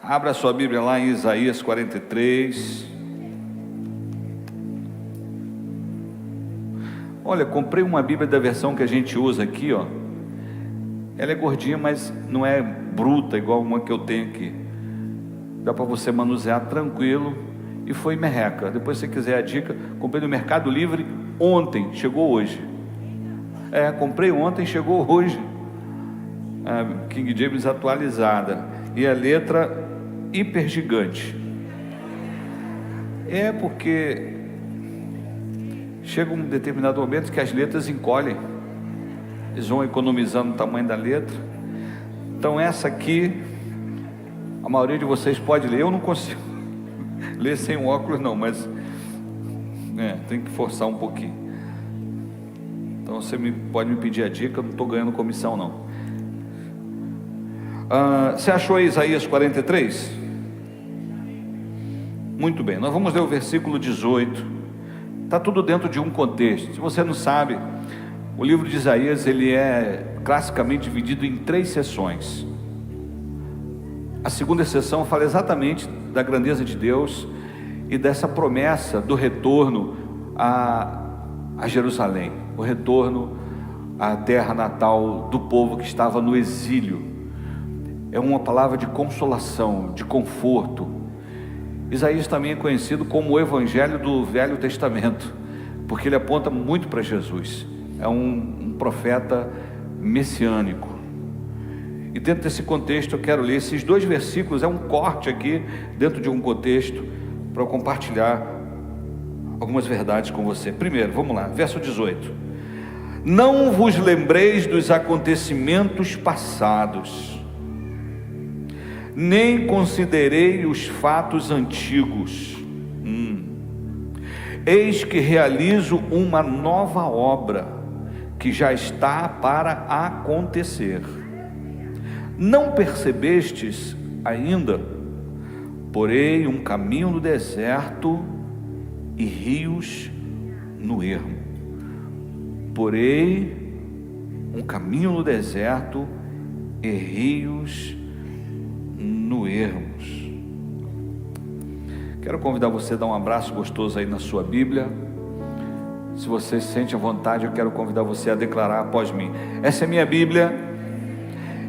Abra sua Bíblia lá em Isaías 43. Olha, comprei uma Bíblia da versão que a gente usa aqui, ó. Ela é gordinha, mas não é bruta igual uma que eu tenho aqui. Dá para você manusear tranquilo. E foi merreca. Depois, se você quiser a dica, comprei no Mercado Livre ontem, chegou hoje. Comprei ontem, chegou hoje. A King James atualizada. E a letra hiper gigante. Porque chega um determinado momento que as letras encolhem. Eles vão economizando o tamanho da letra. Então essa aqui, a maioria de vocês pode ler. Eu não consigo ler sem um óculos não, mas tem que forçar um pouquinho. Então você pode me pedir a dica, eu não estou ganhando comissão não. Você achou aí Isaías 43? Muito bem, nós vamos ler o versículo 18. Está tudo dentro de um contexto. Se você não sabe, o livro de Isaías ele é classicamente dividido em 3 sessões. A segunda sessão fala exatamente da grandeza de Deus e dessa promessa do retorno a Jerusalém, o retorno à terra natal do povo que estava no exílio. É uma palavra de consolação, de conforto. Isaías também é conhecido como o Evangelho do Velho Testamento, porque ele aponta muito para Jesus. É um profeta messiânico. E dentro desse contexto eu quero ler esses 2 versículos, é um corte aqui dentro de um contexto, para eu compartilhar algumas verdades com você. Primeiro, vamos lá, verso 18. Não vos lembreis dos acontecimentos passados, nem considerei os fatos antigos. Eis que realizo uma nova obra, que já está para acontecer. Não percebestes ainda? Porei um caminho no deserto e rios no ermo. Porei um caminho no deserto e rios no ermos. Quero convidar você a dar um abraço gostoso aí na sua Bíblia. Se você se sente à vontade, eu quero convidar você a declarar após mim: essa é minha Bíblia,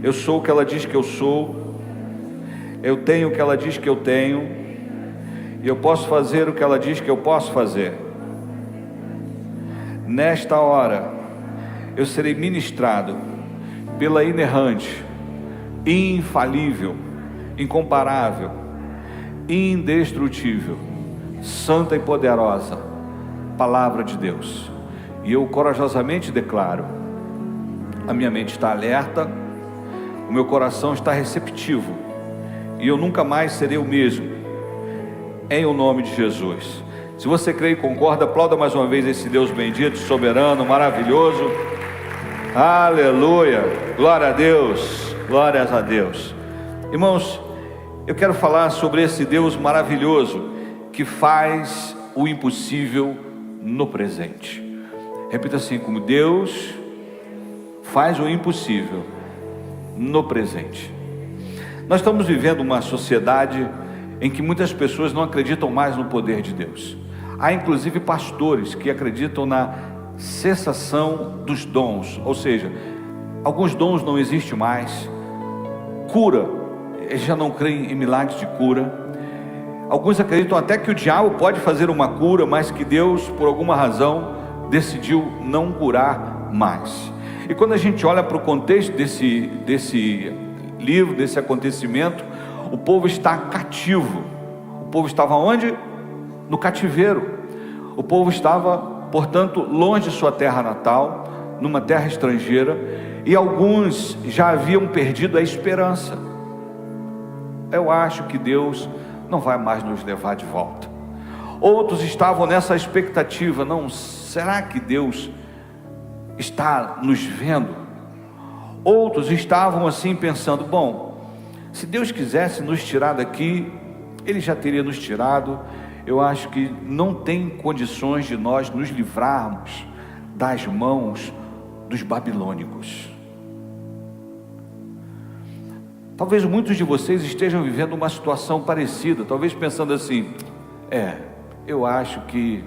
eu sou o que ela diz que eu sou, eu tenho o que ela diz que eu tenho, e eu posso fazer o que ela diz que eu posso fazer. Nesta hora, eu serei ministrado pela inerrante, infalível, incomparável, indestrutível, santa e poderosa palavra de Deus. E eu corajosamente declaro: a minha mente está alerta, o meu coração está receptivo, e eu nunca mais serei o mesmo, em o nome de Jesus. Se você crê e concorda, aplauda mais uma vez esse Deus bendito, soberano, maravilhoso. Aleluia, glória a Deus, glórias a Deus. Irmãos, eu quero falar sobre esse Deus maravilhoso que faz o impossível no presente. Repita assim como: Deus faz o impossível no presente. Nós estamos vivendo uma sociedade em que muitas pessoas não acreditam mais no poder de Deus. Há inclusive pastores que acreditam na cessação dos dons, ou seja, alguns dons não existem mais. Cura, eles já não creem em milagres de cura. Alguns acreditam até que o diabo pode fazer uma cura, mas que Deus, por alguma razão, decidiu não curar mais. E quando a gente olha para o contexto desse livro, desse acontecimento, o povo está cativo. O povo estava onde? No cativeiro. O povo estava, portanto, longe de sua terra natal, numa terra estrangeira, e alguns já haviam perdido a esperança. Eu acho que Deus não vai mais nos levar de volta. Outros estavam nessa expectativa: não, será que Deus está nos vendo? Outros estavam assim pensando: bom, se Deus quisesse nos tirar daqui, Ele já teria nos tirado. Eu acho que não tem condições de nós nos livrarmos das mãos dos babilônicos. Talvez muitos de vocês estejam vivendo uma situação parecida, talvez pensando assim: eu acho que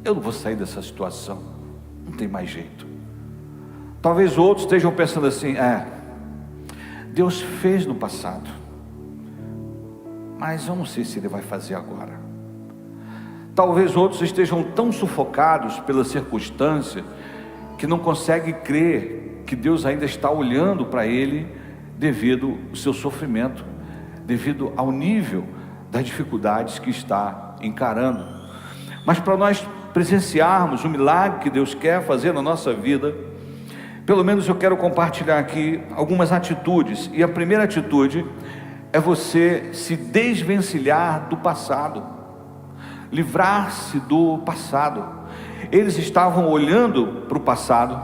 eu não vou sair dessa situação, não tem mais jeito. Talvez outros estejam pensando assim: Deus fez no passado, mas eu não sei se Ele vai fazer agora. Talvez outros estejam tão sufocados pela circunstância que não conseguem crer que Deus ainda está olhando para ele devido ao seu sofrimento, devido ao nível das dificuldades que está encarando. Mas para nós presenciarmos o milagre que Deus quer fazer na nossa vida, pelo menos eu quero compartilhar aqui algumas atitudes. E a primeira atitude é você se desvencilhar do passado, livrar-se do passado. Eles estavam olhando para o passado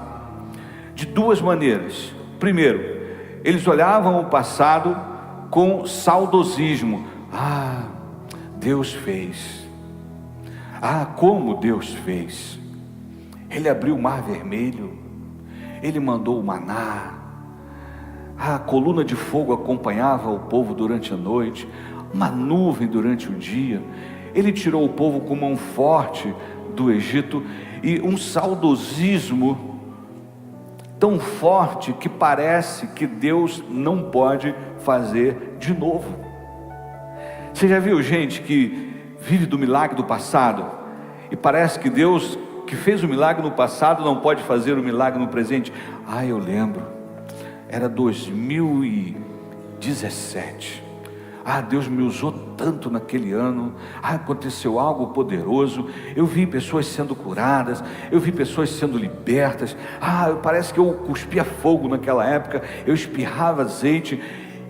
de duas maneiras. Primeiro, eles olhavam o passado com saudosismo. Deus fez. Como Deus fez. Ele abriu o mar vermelho, Ele mandou o maná, a coluna de fogo acompanhava o povo durante a noite, uma nuvem durante o dia. Ele tirou o povo com mão forte do Egito, e um saudosismo tão forte que parece que Deus não pode fazer de novo. Você já viu gente que vive do milagre do passado e parece que Deus que fez o milagre no passado não pode fazer o milagre no presente? Eu lembro, era 2017. Deus me usou tanto naquele ano. Aconteceu algo poderoso. Eu vi pessoas sendo curadas, eu vi pessoas sendo libertas. Parece que eu cuspia fogo naquela época, eu espirrava azeite.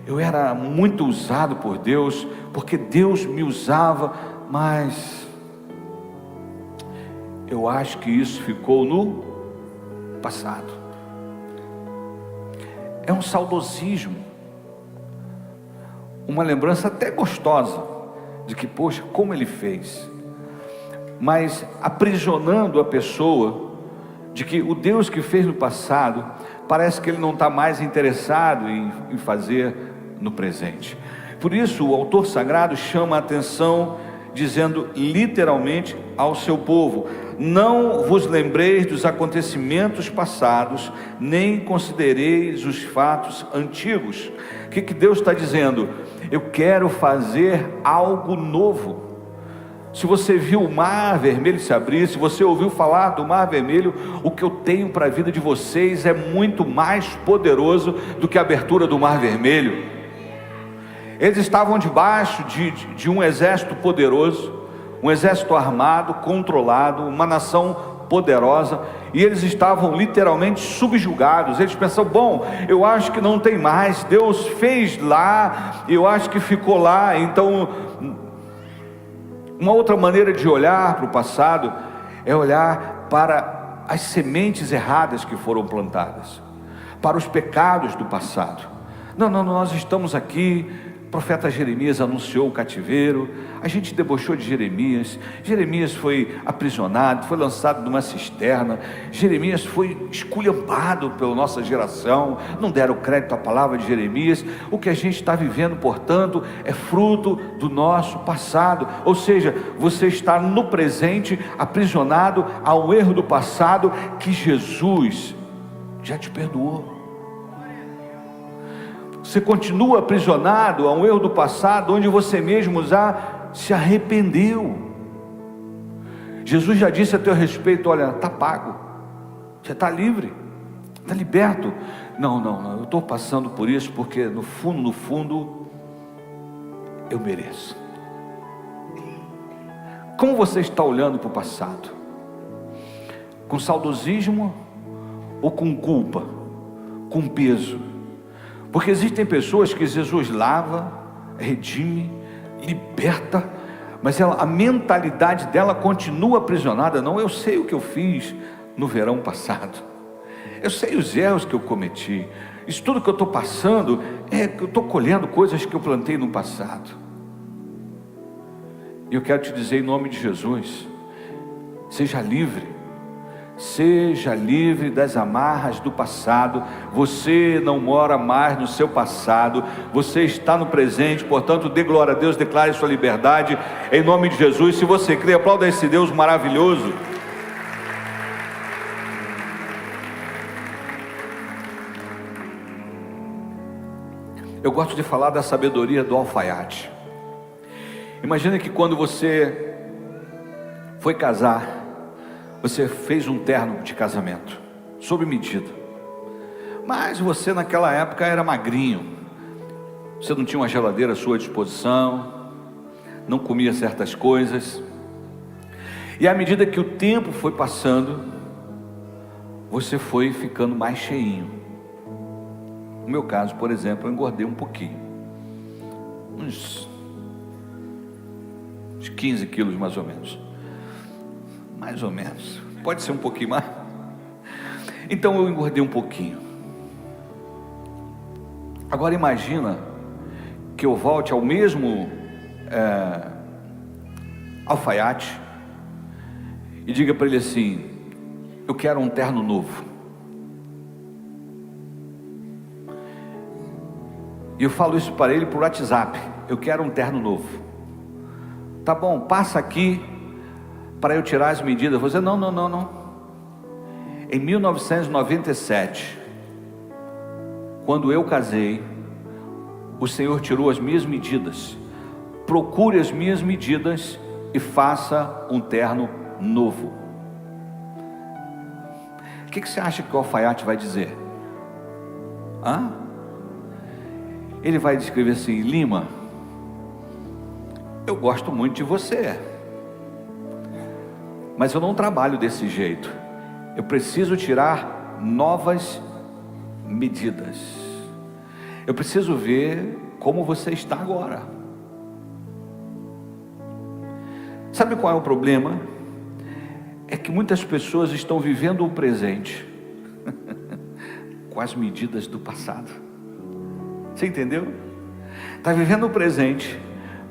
Eu era muito usado por Deus, porque Deus me usava. Mas eu acho que isso ficou no passado. É um saudosismo, uma lembrança até gostosa de que, poxa, como Ele fez, mas aprisionando a pessoa de que o Deus que fez no passado, parece que Ele não está mais interessado em fazer no presente. Por isso o autor sagrado chama a atenção, dizendo literalmente ao seu povo: não vos lembreis dos acontecimentos passados, nem considereis os fatos antigos. O que Deus está dizendo? Eu quero fazer algo novo. Se você viu o mar vermelho se abrir, se você ouviu falar do mar vermelho, o que eu tenho para a vida de vocês é muito mais poderoso do que a abertura do mar vermelho. Eles estavam debaixo de um exército poderoso, um exército armado, controlado, uma nação poderosa, e eles estavam literalmente subjugados. Eles pensaram: bom, eu acho que não tem mais, Deus fez lá, eu acho que ficou lá. Então, uma outra maneira de olhar para o passado é olhar para as sementes erradas que foram plantadas, para os pecados do passado. Não, nós estamos aqui. O profeta Jeremias anunciou o cativeiro, a gente debochou de Jeremias. Jeremias foi aprisionado, foi lançado numa cisterna. Jeremias foi esculhambado pela nossa geração, não deram crédito à palavra de Jeremias. O que a gente está vivendo, portanto, é fruto do nosso passado. Ou seja, você está no presente aprisionado ao erro do passado que Jesus já te perdoou. Você continua aprisionado a um erro do passado, onde você mesmo já se arrependeu. Jesus já disse a teu respeito: olha, está pago, você está livre, está liberto. Não, eu estou passando por isso porque no fundo, eu mereço. Como você está olhando para o passado? Com saudosismo ou com culpa, com peso? Porque existem pessoas que Jesus lava, redime, liberta, mas a mentalidade dela continua aprisionada. Não, eu sei o que eu fiz no verão passado, eu sei os erros que eu cometi, isso tudo que eu estou passando é que eu estou colhendo coisas que eu plantei no passado. E eu quero te dizer em nome de Jesus: seja livre, Seja livre das amarras do passado. Você não mora mais no seu passado, você está no presente. Portanto, dê glória a Deus, declare sua liberdade em nome de Jesus. Se você crê, aplauda esse Deus maravilhoso. Eu gosto de falar da sabedoria do alfaiate. Imagina que quando você foi casar, você fez um terno de casamento, sob medida. Mas você naquela época era magrinho. Você não tinha uma geladeira à sua disposição, não comia certas coisas. E à medida que o tempo foi passando, você foi ficando mais cheinho. No meu caso, por exemplo, eu engordei um pouquinho. Uns 15 quilos mais ou menos. Mais ou menos, pode ser um pouquinho mais. Então eu engordei um pouquinho. Agora imagina que eu volte ao mesmo alfaiate e diga para ele assim: eu quero um terno novo. E eu falo isso para ele por WhatsApp: eu quero um terno novo. Tá bom, passa aqui para eu tirar as medidas. Você, não. Em 1997, quando eu casei, o Senhor tirou as minhas medidas. Procure as minhas medidas e faça um terno novo. O que você acha que o alfaiate vai dizer? Ele vai descrever assim: Lima, eu gosto muito de você, mas eu não trabalho desse jeito. Eu preciso tirar novas medidas. Eu preciso ver como você está agora. Sabe qual é o problema? É que muitas pessoas estão vivendo o presente com as medidas do passado. Você entendeu? Está vivendo o presente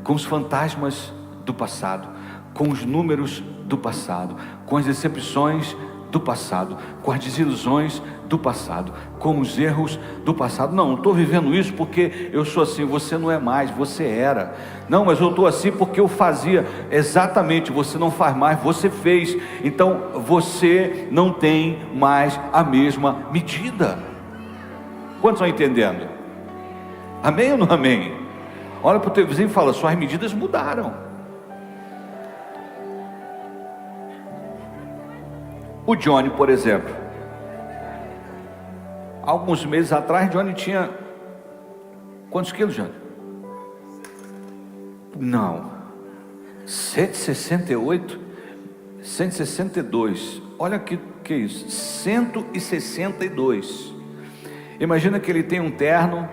com os fantasmas do passado, com os números do passado, com as decepções do passado, com as desilusões do passado, com os erros do passado. Não estou vivendo isso porque eu sou assim. Você não é mais, você era. Não, mas eu estou assim porque eu fazia. Exatamente, você não faz mais, você fez. Então você não tem mais a mesma medida. Quantos estão entendendo? Amém ou não amém? Olha para o teu vizinho e fala: suas medidas mudaram. O Johnny, por exemplo, alguns meses atrás, Johnny tinha quantos quilos, Johnny? Não, 168, 162, olha que é isso, 162. Imagina que ele tem um terno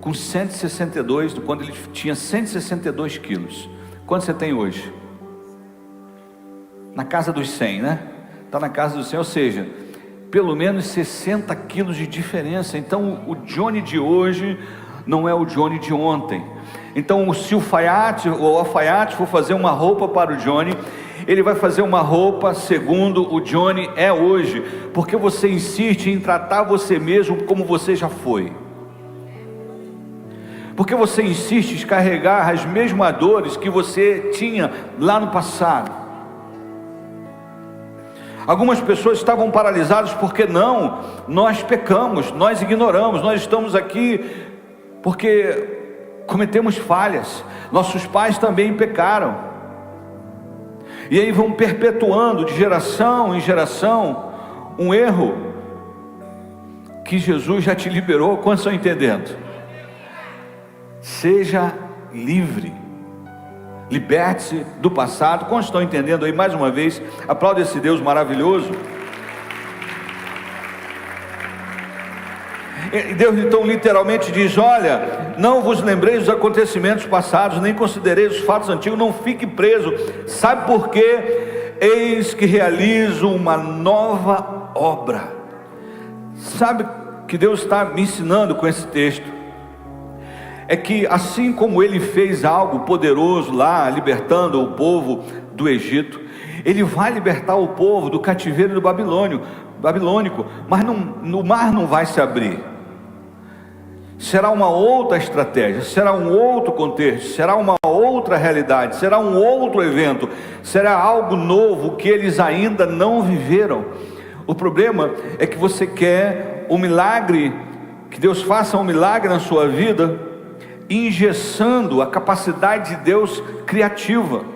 com 162, quando ele tinha 162 quilos. Quanto você tem hoje? Na casa dos 100, né? Está na casa dos 100, ou seja, pelo menos 60 quilos de diferença. Então o Johnny de hoje não é o Johnny de ontem. Então se o alfaiate for fazer uma roupa para o Johnny, ele vai fazer uma roupa segundo o Johnny é hoje, porque você insiste em tratar você mesmo como você já foi, porque você insiste em carregar as mesmas dores que você tinha lá no passado. Algumas pessoas estavam paralisadas porque nós pecamos, nós ignoramos, nós estamos aqui porque cometemos falhas, nossos pais também pecaram, e aí vão perpetuando de geração em geração um erro que Jesus já te liberou. Quantos estão entendendo? Seja livre, liberte-se do passado. Quantos estão entendendo aí? Mais uma vez, aplaude esse Deus maravilhoso. E Deus então literalmente diz: olha, não vos lembreis dos acontecimentos passados, nem considereis os fatos antigos, não fique preso. Sabe por quê? Eis que realizo uma nova obra. Sabe que Deus está me ensinando com esse texto? É que assim como Ele fez algo poderoso lá, libertando o povo do Egito, Ele vai libertar o povo do cativeiro do babilônico, mas o mar não vai se abrir. Será uma outra estratégia, será um outro contexto, será uma outra realidade, será um outro evento, será algo novo que eles ainda não viveram. O problema é que você quer um milagre, que Deus faça um milagre na sua vida, engessando a capacidade de Deus criativa.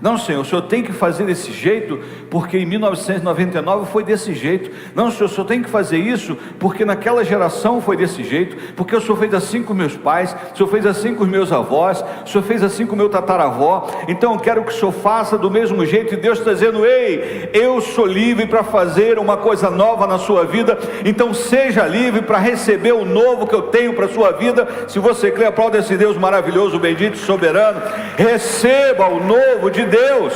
Não, Senhor, o Senhor tem que fazer desse jeito, porque em 1999 foi desse jeito. Não, Senhor, o Senhor tem que fazer isso, porque naquela geração foi desse jeito, porque o Senhor fez assim com meus pais, o Senhor fez assim com os meus avós, o Senhor fez assim com o meu tataravó. Então eu quero que o Senhor faça do mesmo jeito. E Deus está dizendo: ei, eu sou livre para fazer uma coisa nova na sua vida. Então seja livre para receber o novo que eu tenho para a sua vida. Se você crê, aplauda esse Deus maravilhoso, bendito e soberano. Receba o novo de Deus.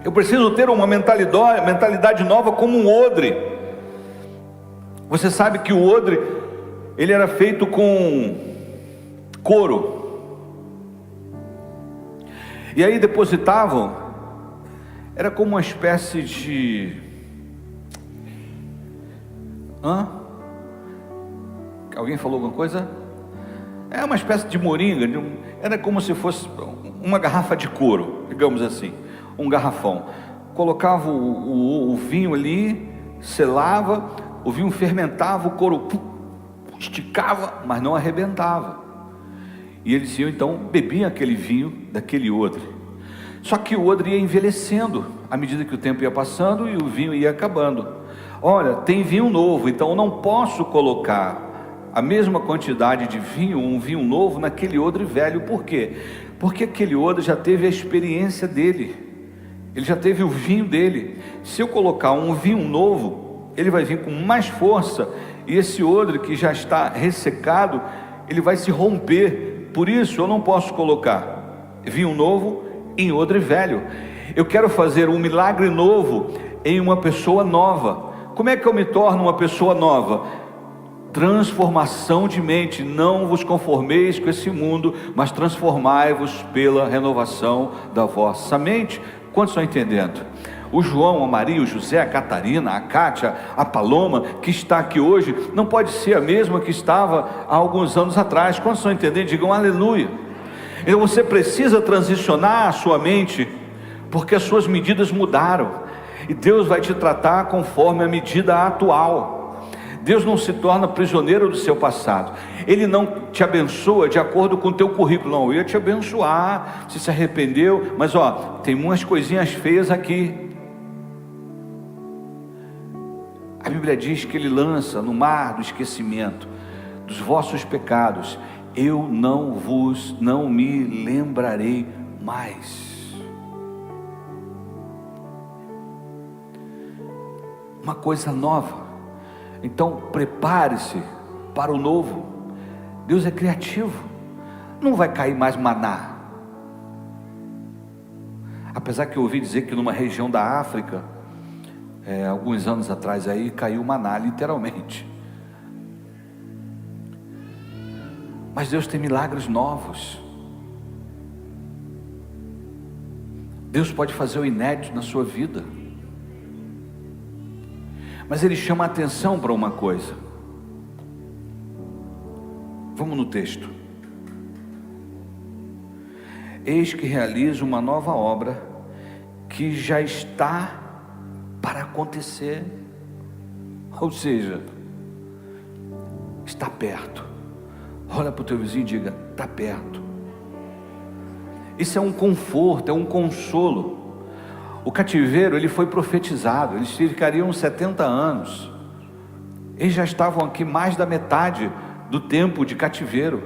Eu preciso ter uma mentalidade nova, como um odre. Você sabe que o odre, ele era feito com couro, e aí depositavam, era como uma espécie de alguém falou alguma coisa? É uma espécie de moringa, era como se fosse uma garrafa de couro, digamos assim, um garrafão. Colocava o vinho ali, selava, o vinho fermentava, o couro esticava, mas não arrebentava. E eles iam então, bebiam aquele vinho daquele odre. Só que o odre ia envelhecendo à medida que o tempo ia passando e o vinho ia acabando. Olha, tem vinho novo, então eu não posso colocar a mesma quantidade de vinho, um vinho novo, naquele odre velho. Por quê? Porque aquele odre já teve a experiência dele, ele já teve o vinho dele. Se eu colocar um vinho novo, ele vai vir com mais força, e esse odre que já está ressecado, ele vai se romper. Por isso eu não posso colocar vinho novo em odre velho. Eu quero fazer um milagre novo em uma pessoa nova. Como é que eu me torno uma pessoa nova? Transformação de mente. Não vos conformeis com esse mundo, mas transformai-vos pela renovação da vossa mente. Quantos estão entendendo? O João, a Maria, o José, a Catarina, a Kátia, a Paloma, que está aqui hoje, não pode ser a mesma que estava há alguns anos atrás. Quantos estão entendendo? Digam aleluia. Então você precisa transicionar a sua mente, porque as suas medidas mudaram, e Deus vai te tratar conforme a medida atual. Deus não se torna prisioneiro do seu passado. Ele não te abençoa de acordo com o teu currículo. Não, eu ia te abençoar, você se arrependeu, mas tem umas coisinhas feias aqui. A Bíblia diz que Ele lança no mar do esquecimento dos vossos pecados. Eu não me lembrarei mais. Uma coisa nova. Então prepare-se para o novo. Deus é criativo. Não vai cair mais maná. Apesar que eu ouvi dizer que numa região da África, alguns anos atrás aí, caiu maná, literalmente. Mas Deus tem milagres novos. Deus pode fazer o inédito na sua vida. Mas Ele chama a atenção para uma coisa. Vamos no texto. Eis que realizo uma nova obra, que já está para acontecer. Ou seja, está perto. Olha para o teu vizinho e diga: está perto. Isso é um conforto, é um consolo. O cativeiro, ele foi profetizado, eles ficariam 70 anos, eles já estavam aqui mais da metade do tempo de cativeiro.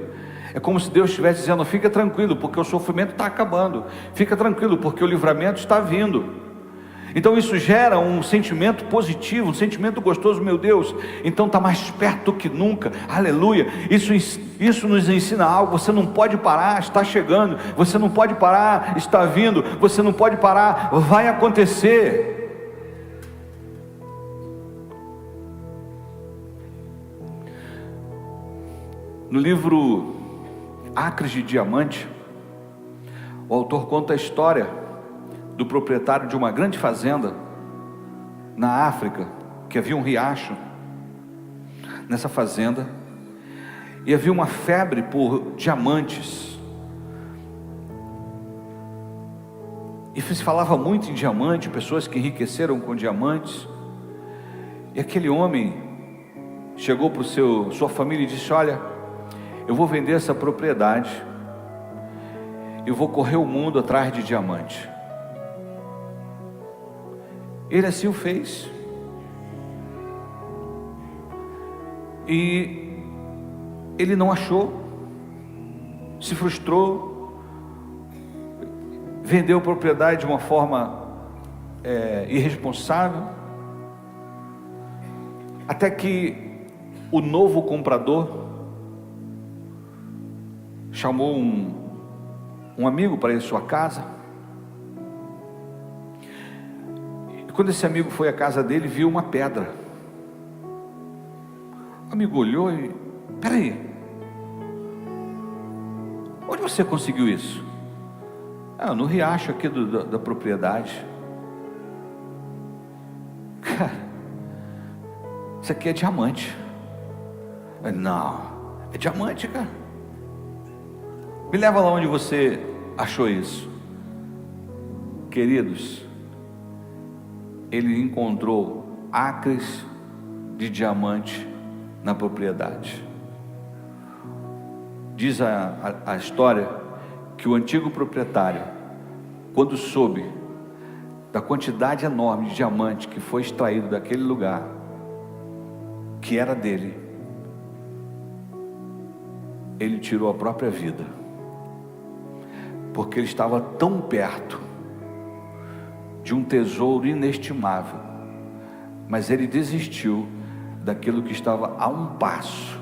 É como se Deus estivesse dizendo: fica tranquilo, porque o sofrimento está acabando, fica tranquilo, porque o livramento está vindo. Então isso gera um sentimento positivo, um sentimento gostoso. Meu Deus, então está mais perto que nunca, aleluia. Isso nos ensina algo. Você não pode parar, está chegando. Você não pode parar, está vindo. Você não pode parar, vai acontecer. No livro Acres de Diamante, O autor conta a história do proprietário de uma grande fazenda na África, que havia um riacho nessa fazenda, e havia uma febre por diamantes, e se falava muito em diamante, pessoas que enriqueceram com diamantes. E aquele homem chegou para sua família e disse: olha, eu vou vender essa propriedade, eu vou correr o mundo atrás de diamante. Ele assim o fez, e ele não achou, se frustrou, vendeu a propriedade de uma forma irresponsável, até que o novo comprador chamou um amigo para ir à sua casa. E quando esse amigo foi à casa dele, viu uma pedra. O amigo olhou e: peraí, onde você conseguiu isso? No riacho aqui da propriedade. Cara, isso aqui é diamante. Não, é diamante, cara. Me leva lá onde você achou isso. Queridos, ele encontrou acres de diamante na propriedade. Diz a história que o antigo proprietário, quando soube da quantidade enorme de diamante que foi extraído daquele lugar, que era dele, ele tirou a própria vida, porque ele estava tão perto de um tesouro inestimável, mas ele desistiu daquilo que estava a um passo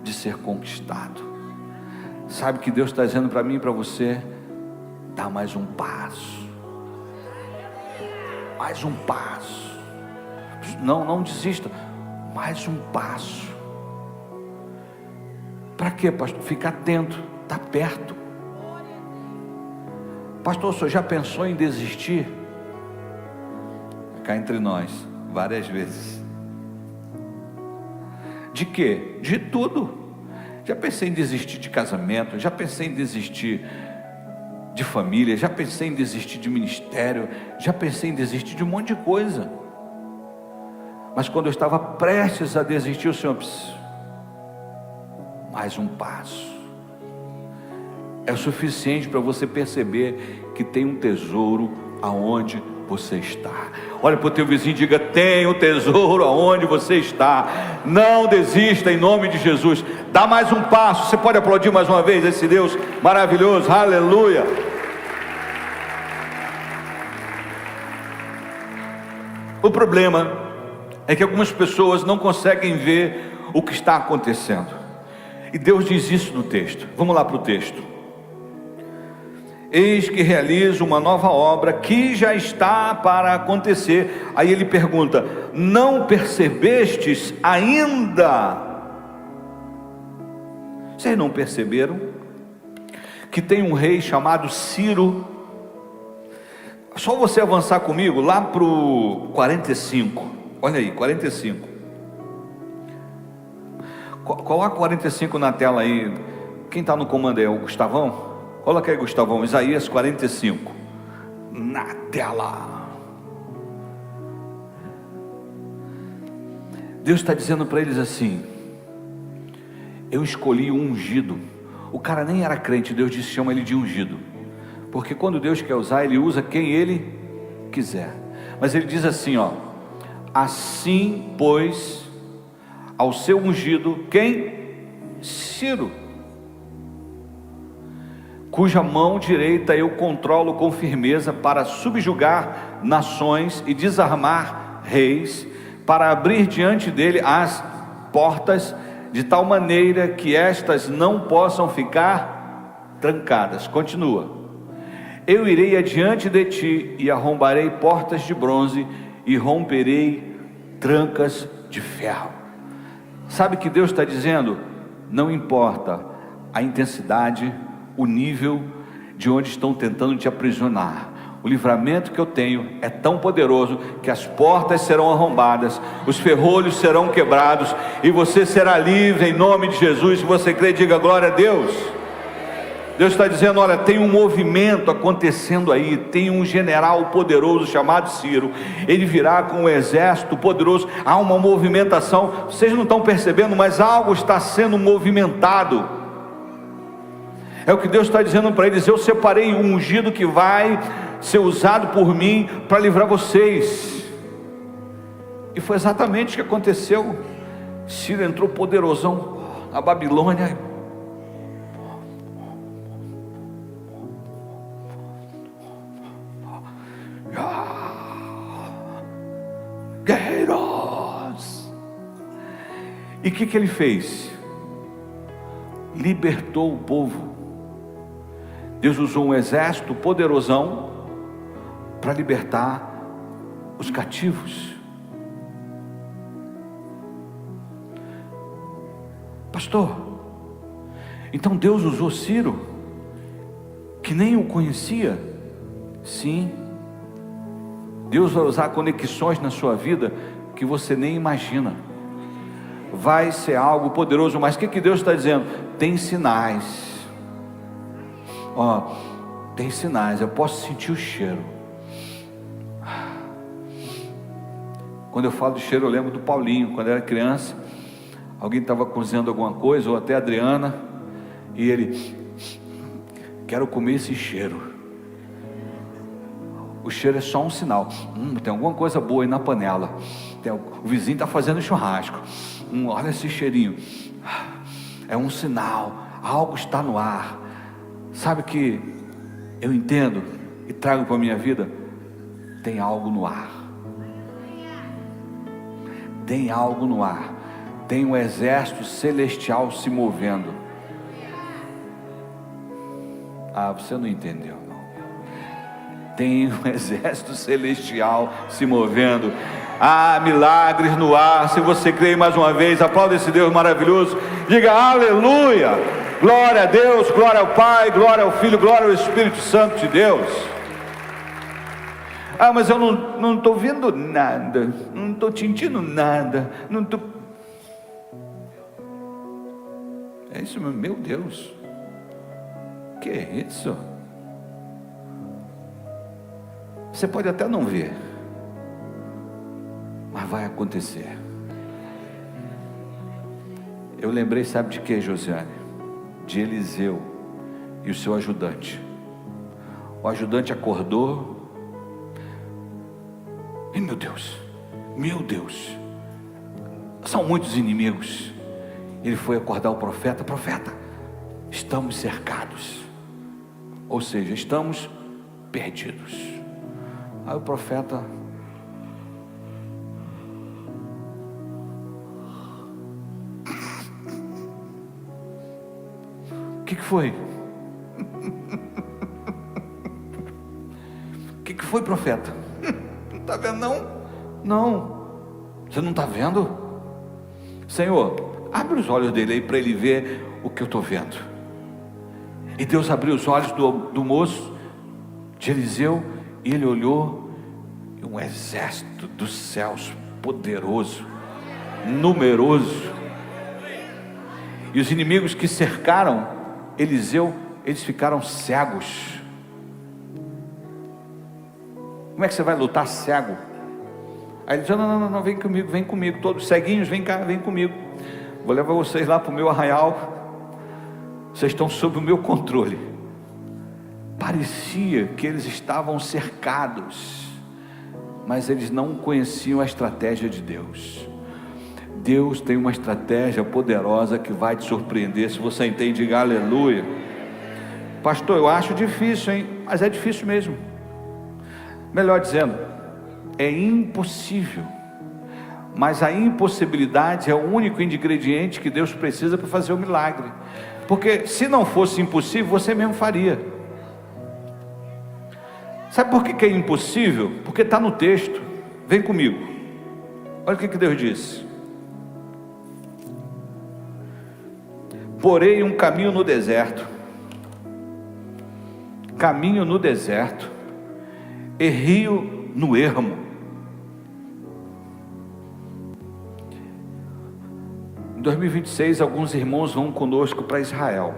de ser conquistado. Sabe o que Deus está dizendo para mim e para você? Dá mais um passo, mais um passo. Não desista, mais um passo. Para quê, pastor? Fica atento, está perto. Pastor, o senhor já pensou em desistir? Cá entre nós, várias vezes. De quê? De tudo. Já pensei em desistir de casamento, já pensei em desistir de família, já pensei em desistir de ministério, já pensei em desistir de um monte de coisa. Mas quando eu estava prestes a desistir, o Senhor disse: mais um passo. É o suficiente para você perceber que tem um tesouro aonde você está. Olha para o teu vizinho e diga: tem um tesouro aonde você está. Não desista, em nome de Jesus. Dá mais um passo. Você pode aplaudir mais uma vez esse Deus maravilhoso? Aleluia. O problema é que algumas pessoas não conseguem ver o que está acontecendo, e Deus diz isso no texto. Vamos lá para o texto. Eis que realizo uma nova obra que já está para acontecer. Aí ele pergunta: não percebestes ainda? Vocês não perceberam que tem um rei chamado Ciro? Só você avançar comigo lá para o 45. Olha aí, 45. Coloca 45 na tela aí. Quem está no comando é o Gustavão? Coloca aí, Gustavão, Isaías 45 na tela. Deus está dizendo para eles assim: eu escolhi um ungido. O cara nem era crente, Deus disse: chama ele de ungido, porque quando Deus quer usar, Ele usa quem Ele quiser. Mas Ele diz assim, ó: assim, pois, ao seu ungido, quem? Ciro, cuja mão direita eu controlo com firmeza, para subjugar nações e desarmar reis, para abrir diante dele as portas, de tal maneira que estas não possam ficar trancadas. Continua: eu irei adiante de ti e arrombarei portas de bronze e romperei trancas de ferro. Sabe o que Deus está dizendo? Não importa a intensidade, o nível de onde estão tentando te aprisionar. O livramento que eu tenho é tão poderoso que as portas serão arrombadas, os ferrolhos serão quebrados e você será livre em nome de Jesus. Se você crê, diga glória a Deus. Deus está dizendo: olha, tem um movimento acontecendo aí, tem um general poderoso chamado Ciro, ele virá com um exército poderoso, há uma movimentação, vocês não estão percebendo, mas algo está sendo movimentado. É o que Deus está dizendo para eles: eu separei um ungido que vai ser usado por mim para livrar vocês. E foi exatamente o que aconteceu. Ciro entrou poderosão na Babilônia. Guerreiros. E o que ele fez? Libertou o povo. Deus usou um exército poderosão para libertar os cativos. Pastor, então Deus usou Ciro, que nem o conhecia? Sim. Deus vai usar conexões na sua vida que você nem imagina. Vai ser algo poderoso. Mas o que Deus está dizendo? Tem sinais. Tem sinais. Eu posso sentir o cheiro. Quando eu falo de cheiro, eu lembro do Paulinho. Quando eu era criança, alguém estava cozinhando alguma coisa, ou até a Adriana, e ele: quero comer esse cheiro. O cheiro é só um sinal. Tem alguma coisa boa aí na panela. O vizinho está fazendo churrasco. Olha esse cheirinho. É um sinal. Algo está no ar. Sabe que eu entendo e trago para a minha vida? Tem algo no ar. Tem algo no ar. Tem um exército celestial se movendo. Você não entendeu. Tem um exército celestial se movendo. Milagres no ar. Se você crê, mais uma vez, aplauda esse Deus maravilhoso. Diga aleluia. Glória a Deus, glória ao Pai, glória ao Filho, glória ao Espírito Santo de Deus. Mas eu não estou vendo nada, não estou sentindo nada, não estou... É isso, meu Deus. Que é isso? Você pode até não ver, mas vai acontecer. Eu lembrei, sabe de que, Josiane? De Eliseu e o seu ajudante. O ajudante acordou. E meu Deus, são muitos inimigos. Ele foi acordar o profeta: profeta, estamos cercados, ou seja, estamos perdidos. Aí o profeta: o que foi? O que foi, profeta? Não está vendo não? Não. Você não está vendo? Senhor, abre os olhos dele aí para ele ver o que eu estou vendo. E Deus abriu os olhos do moço, de Eliseu, e ele olhou, e um exército dos céus poderoso, numeroso, e os inimigos que cercaram Eliseu, eles ficaram cegos. Como é que você vai lutar cego? Aí ele disse: não, vem comigo, todos ceguinhos, vem cá, vem comigo, vou levar vocês lá para o meu arraial, vocês estão sob o meu controle. Parecia que eles estavam cercados, mas eles não conheciam a estratégia de Deus. Deus tem uma estratégia poderosa que vai te surpreender. Se você entende, diga aleluia. Pastor, eu acho difícil, hein? Mas é difícil mesmo. Melhor dizendo, é impossível. Mas a impossibilidade é o único ingrediente que Deus precisa para fazer o milagre. Porque se não fosse impossível, você mesmo faria. Sabe por que é impossível? Porque está no texto. Vem comigo. Olha o que Deus disse: porei um caminho no deserto caminho no deserto e rio no ermo. Em 2026, alguns irmãos vão conosco para Israel.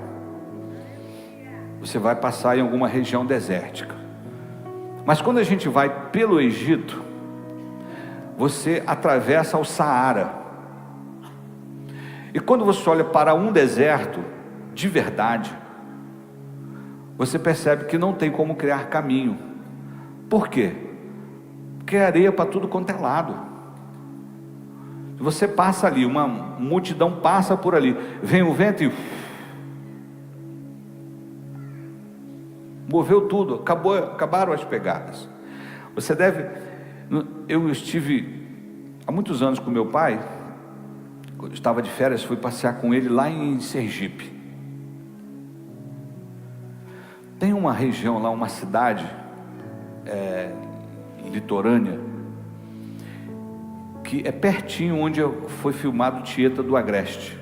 Você vai passar em alguma região desértica. Mas quando a gente vai pelo Egito, você atravessa o Saara. E quando você olha para um deserto, de verdade, você percebe que não tem como criar caminho. Por quê? Porque é areia para tudo quanto é lado. Você passa ali, uma multidão passa por ali, vem o vento e moveu tudo, acabaram as pegadas. Eu estive há muitos anos com meu pai, quando estava de férias, fui passear com ele lá em Sergipe. Tem uma região lá, uma cidade litorânea, que é pertinho onde foi filmado Tieta do Agreste.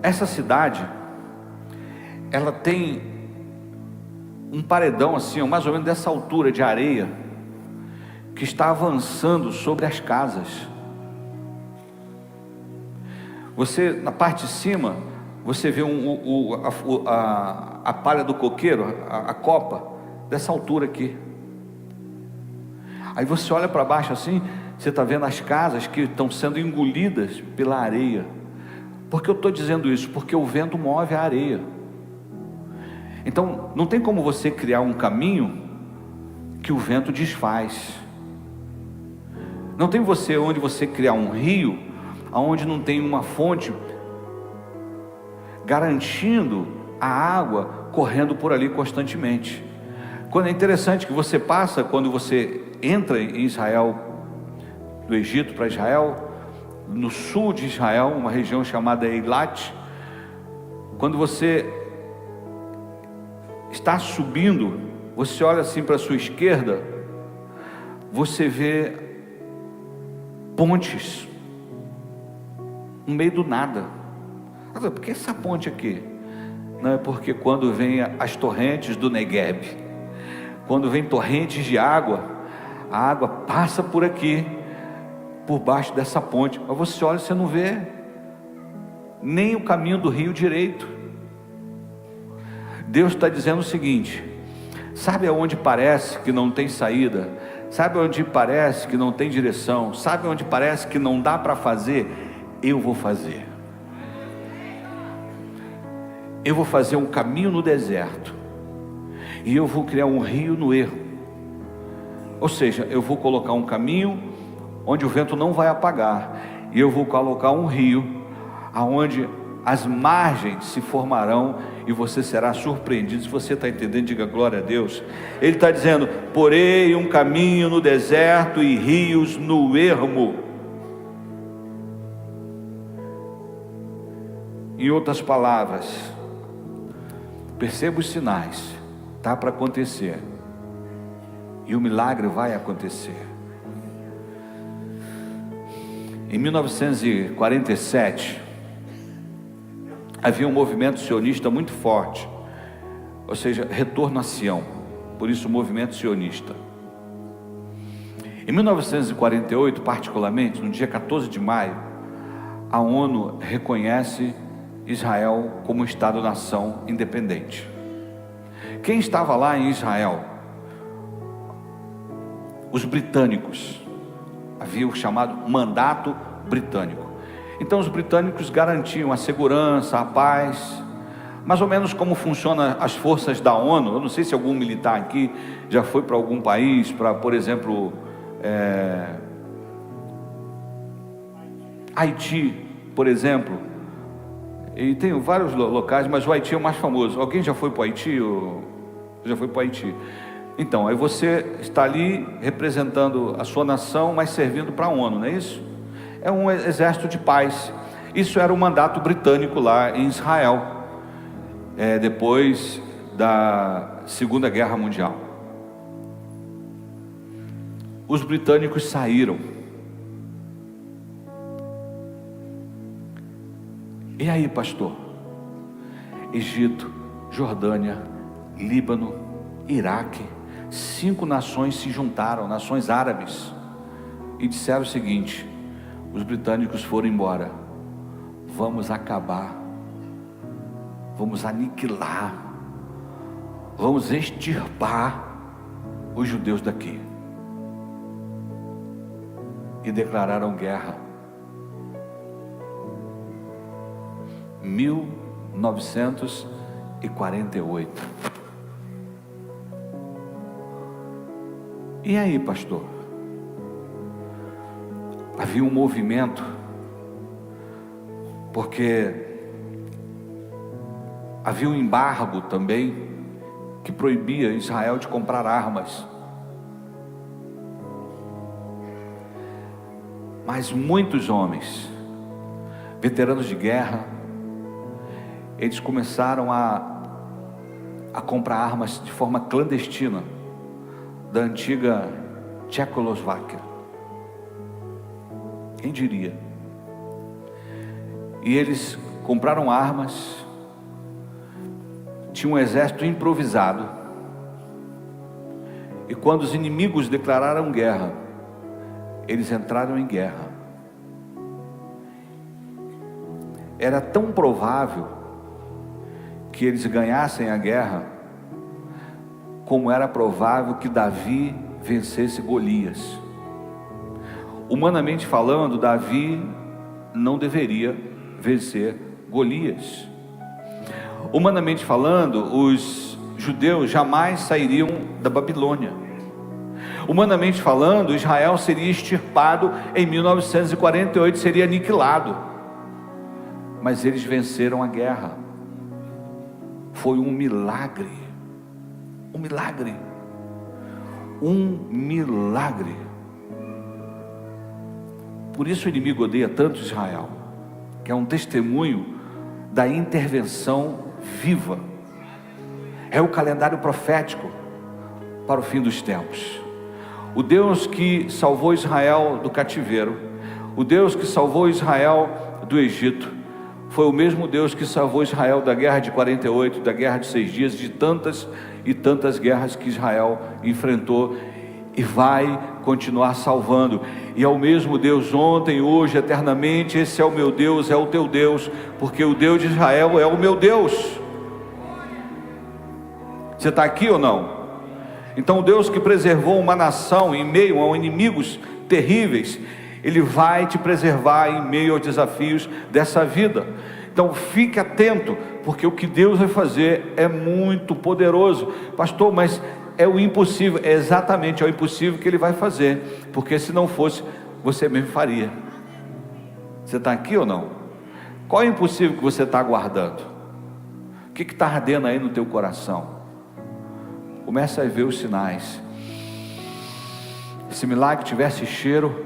Essa cidade, ela tem um paredão assim, mais ou menos dessa altura de areia, que está avançando sobre as casas. Você, na parte de cima, você vê a palha do coqueiro, a copa, dessa altura aqui. Aí você olha para baixo assim, você está vendo as casas que estão sendo engolidas pela areia. Por que eu estou dizendo isso? Porque o vento move a areia. Então, não tem como você criar um caminho que o vento desfaz. Não tem onde você criar um rio, onde não tem uma fonte garantindo a água correndo por ali constantemente. Quando é interessante que você passa, quando você entra em Israel, do Egito para Israel, no sul de Israel, uma região chamada Eilat, quando você está subindo, você olha assim para a sua esquerda, você vê pontes no meio do nada. Por que essa ponte aqui? Não é porque quando vem as torrentes do Negueb, quando vem torrentes de água, a água passa por aqui, por baixo dessa ponte. Mas você olha e você não vê nem o caminho do rio direito. Deus está dizendo o seguinte: sabe aonde parece que não tem saída? Sabe onde parece que não tem direção? Sabe onde parece que não dá para fazer? Eu vou fazer. Eu vou fazer um caminho no deserto, e eu vou criar um rio no ermo. Ou seja, eu vou colocar um caminho onde o vento não vai apagar, e eu vou colocar um rio aonde as margens se formarão, e você será surpreendido. Se você está entendendo, diga glória a Deus. Ele está dizendo: porei um caminho no deserto e rios no ermo. Em outras palavras, perceba os sinais, está para acontecer, e o milagre vai acontecer. Em 1947, havia um movimento sionista muito forte, ou seja, retorno a Sião, por isso o movimento sionista. Em 1948, particularmente, no dia 14 de maio, a ONU reconhece Israel como Estado-nação independente. Quem estava lá em Israel? Os britânicos. Havia o chamado mandato britânico. Então os britânicos garantiam a segurança, a paz, mais ou menos como funcionam as forças da ONU. Eu não sei se algum militar aqui já foi para algum país, para, por exemplo, Haiti, por exemplo. E tem vários locais, mas o Haiti é o mais famoso. Alguém já foi para o Haiti? Já foi para o Haiti? Então, aí você está ali representando a sua nação, mas servindo para a ONU, não é isso? É um exército de paz. Isso era o mandato britânico lá em Israel, depois da Segunda Guerra Mundial. Os britânicos saíram. E aí, pastor? Egito, Jordânia, Líbano, Iraque. 5 nações se juntaram, nações árabes, e disseram o seguinte: os britânicos foram embora, vamos acabar, vamos aniquilar, vamos extirpar os judeus daqui. E declararam guerra. 1948. E aí, pastor? Havia um movimento, porque havia um embargo também que proibia Israel de comprar armas. Mas muitos homens, veteranos de guerra, eles começaram a comprar armas de forma clandestina da antiga Tchecoslováquia. Quem diria? E eles compraram armas, tinha um exército improvisado, e quando os inimigos declararam guerra, eles entraram em guerra. Era tão provável que eles ganhassem a guerra, como era provável que Davi vencesse Golias. Humanamente falando, Davi não deveria vencer Golias. Humanamente falando, os judeus jamais sairiam da Babilônia. Humanamente falando, Israel seria extirpado em 1948, seria aniquilado. Mas eles venceram a guerra. Foi um milagre. Um milagre. Um milagre. Por isso o inimigo odeia tanto Israel, que é um testemunho da intervenção viva. É o calendário profético para o fim dos tempos. O Deus que salvou Israel do cativeiro, o Deus que salvou Israel do Egito, foi o mesmo Deus que salvou Israel da guerra de 48, da guerra de 6 dias, de tantas e tantas guerras que Israel enfrentou, e vai continuar salvando. E é o mesmo Deus ontem, hoje, eternamente. Esse é o meu Deus, é o teu Deus, porque o Deus de Israel é o meu Deus. Você está aqui ou não? Então o Deus que preservou uma nação em meio a inimigos terríveis, Ele vai te preservar em meio aos desafios dessa vida. Então fique atento, porque o que Deus vai fazer é muito poderoso. Pastor, mas é o impossível. É exatamente, é o impossível que Ele vai fazer, porque se não fosse, você mesmo faria. Você está aqui ou não? Qual é o impossível que você está aguardando? O que está ardendo aí no teu coração? Começa a ver os sinais. Se milagre tivesse cheiro,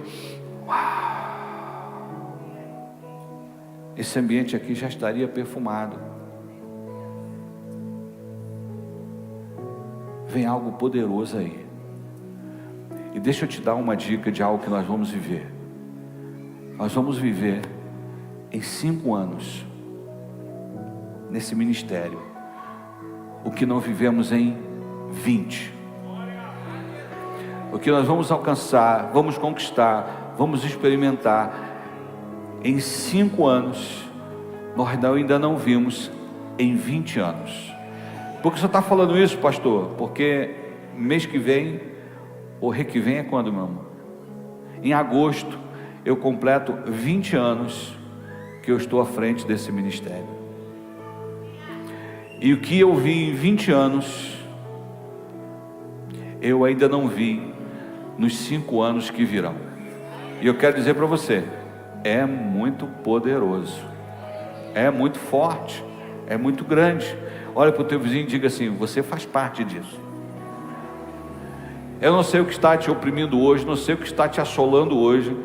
esse ambiente aqui já estaria perfumado. Vem algo poderoso aí. E deixa eu te dar uma dica de algo que nós vamos viver. Nós vamos viver em 5 anos nesse ministério o que não vivemos em 20. O que nós vamos alcançar, vamos conquistar, vamos experimentar em 5 anos, nós ainda não vimos em 20 anos. Por que você está falando isso, pastor? Porque mês que vem, ou re que vem é quando, meu irmão? Em agosto, eu completo 20 anos que eu estou à frente desse ministério. E o que eu vi em 20 anos, eu ainda não vi nos 5 anos que virão. E eu quero dizer para você, é muito poderoso, é muito forte, é muito grande. Olha para o teu vizinho e diga assim: você faz parte disso. Eu não sei o que está te oprimindo hoje, não sei o que está te assolando hoje,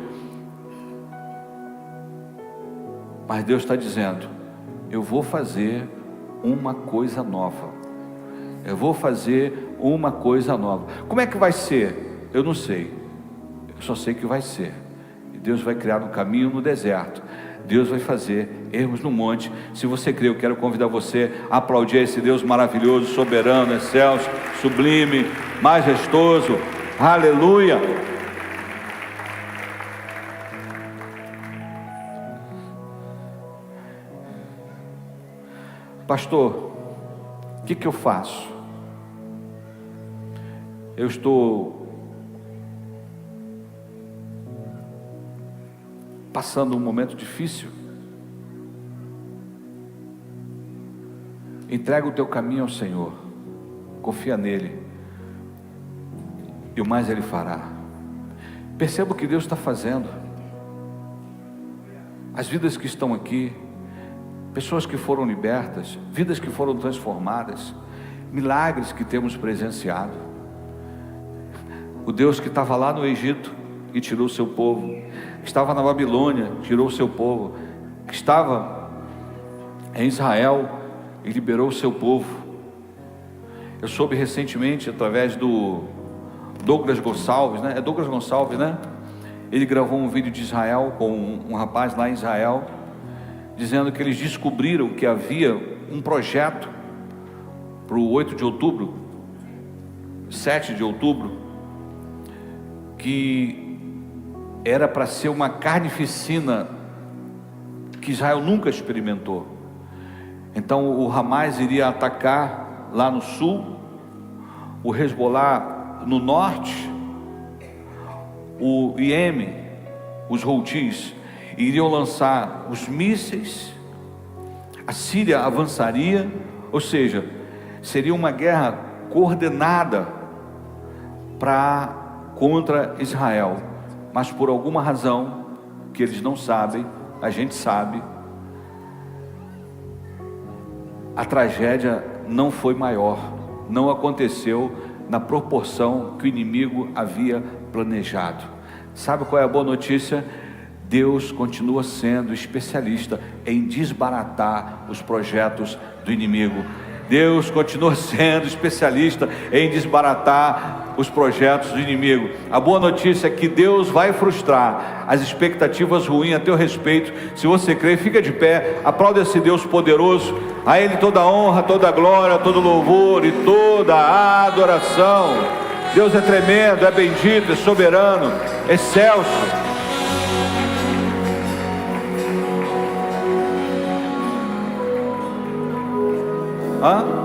mas Deus está dizendo: eu vou fazer uma coisa nova. Eu vou fazer uma coisa nova. Como é que vai ser? Eu não sei. Eu só sei que vai ser. E Deus vai criar um caminho no deserto. Deus vai fazer ermos no monte. Se você crê, eu quero convidar você a aplaudir esse Deus maravilhoso, soberano, excelso, sublime, majestoso. Aleluia! Pastor, o que eu faço? Eu estou passando um momento difícil. Entrega o teu caminho ao Senhor, confia nele, e o mais Ele fará. Perceba o que Deus está fazendo. As vidas que estão aqui, pessoas que foram libertas, vidas que foram transformadas, milagres que temos presenciado. O Deus que estava lá no Egito e tirou o seu povo, que estava na Babilônia, tirou o seu povo, que estava em Israel e liberou o seu povo. Eu soube recentemente, através do Douglas Gonçalves, né? É Douglas Gonçalves, né? Ele gravou um vídeo de Israel com um rapaz lá em Israel, dizendo que eles descobriram que havia um projeto para o 8 de outubro, 7 de outubro, que era para ser uma carnificina que Israel nunca experimentou. Então o Hamas iria atacar lá no sul, o Hezbollah no norte, o Iêmen, os Houthis iriam lançar os mísseis, a Síria avançaria, ou seja, seria uma guerra coordenada contra Israel. Mas por alguma razão que eles não sabem, a gente sabe, a tragédia não foi maior, não aconteceu na proporção que o inimigo havia planejado. Sabe qual é a boa notícia? Deus continua sendo especialista em desbaratar os projetos do inimigo. Deus continua sendo especialista em desbaratar os projetos do inimigo. A boa notícia é que Deus vai frustrar as expectativas ruins a teu respeito. Se você crê, fica de pé, aplaude esse Deus poderoso. A Ele toda a honra, toda a glória, todo louvor e toda a adoração. Deus é tremendo, é bendito, é soberano, é excelso. Hã?